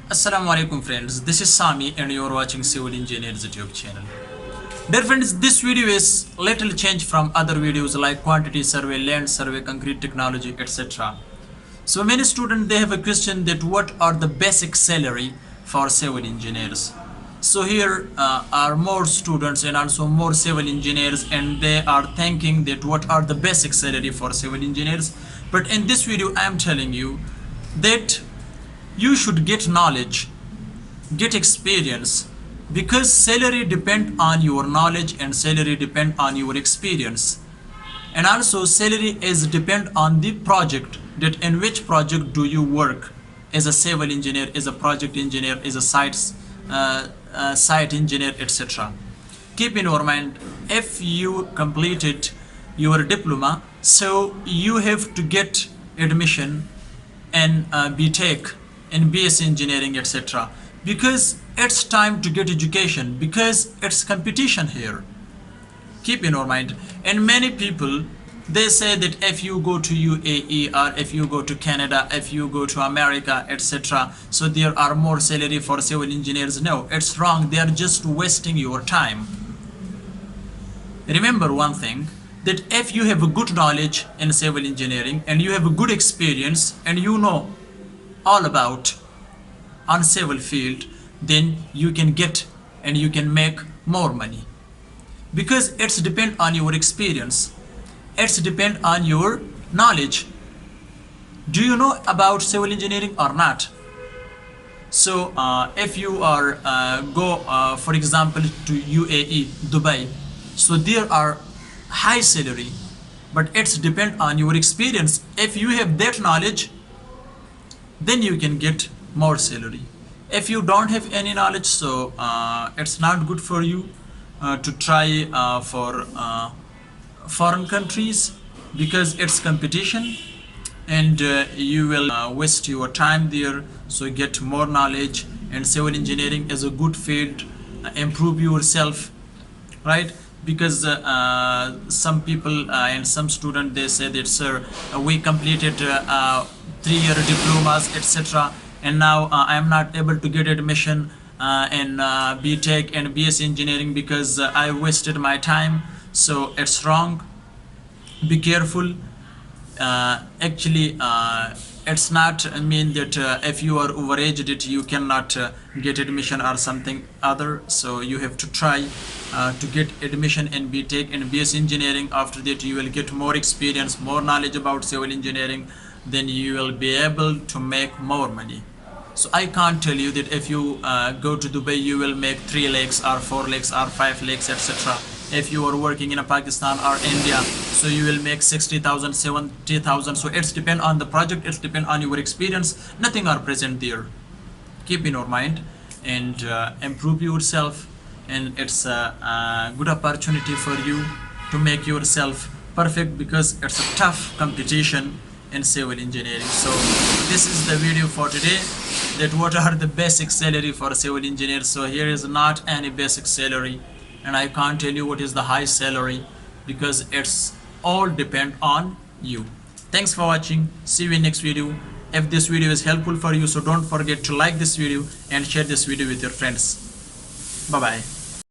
Assalamu alaikum friends, this is Sami and you are watching Civil Engineers YouTube channel. Dear friends, this video is little change from other videos like quantity survey, land survey, concrete technology, etc. So many students they have a question that what are the basic salary for civil engineers. So here are more students and also more civil engineers and they are thinking that what are the basic salary for civil engineers. But in this video I am telling you that you should get knowledge, get experience, because salary depend on your knowledge and salary depend on your experience, and also salary is depend on the project, that in which project do you work as a civil engineer, as a project engineer, as a site engineer, etc. Keep in your mind, if you completed your diploma, so you have to get admission in BTech, in BS engineering, etc. because it's time to get education, because it's competition here. Keep in your mind. And many people they say that if you go to UAE or if you go to Canada, if you go to America, etc., so there are more salary for civil engineers. No, it's wrong. They are just wasting your time. Remember one thing, that if you have a good knowledge in civil engineering and you have a good experience and you know all about on civil field, then you can get and you can make more money, because it's depend on your experience, it's depend on your knowledge. Do you know about civil engineering or not? So if you are go for example to UAE, Dubai, so there are high salary, but it's depend on your experience. If you have that knowledge, then you can get more salary. If you don't have any knowledge, so it's not good for you to try for foreign countries, because it's competition and you will waste your time there. So get more knowledge, and civil engineering is a good field. Improve yourself, right? Because some people and some students they say that, sir, we completed 3-year diplomas, etc., and now I am not able to get admission in BTech and BS engineering because I wasted my time. So it's wrong. Be careful. Actually it's not mean that if you are overaged that you cannot get admission or something other. So you have to try to get admission in BTech and BS engineering. After that you will get more experience, more knowledge about civil engineering, then you will be able to make more money. So I can't tell you that if you go to Dubai you will make 3 lakhs or 4 lakhs or 5 lakhs, etc. If you are working in Pakistan or India, so you will make 60,000, 70,000. So it's depend on the project, it's depend on your experience. Nothing are present there. Keep in your mind and improve yourself, and it's a good opportunity for you to make yourself perfect, because it's a tough competition in civil engineering. So this is the video for today, that what are the basic salary for civil engineers. So here is not any basic salary, and I can't tell you what is the high salary, because it's all depend on you. Thanks for watching. See you in next video. If this video is helpful for you, so don't forget to like this video and share this video with your friends. Bye bye.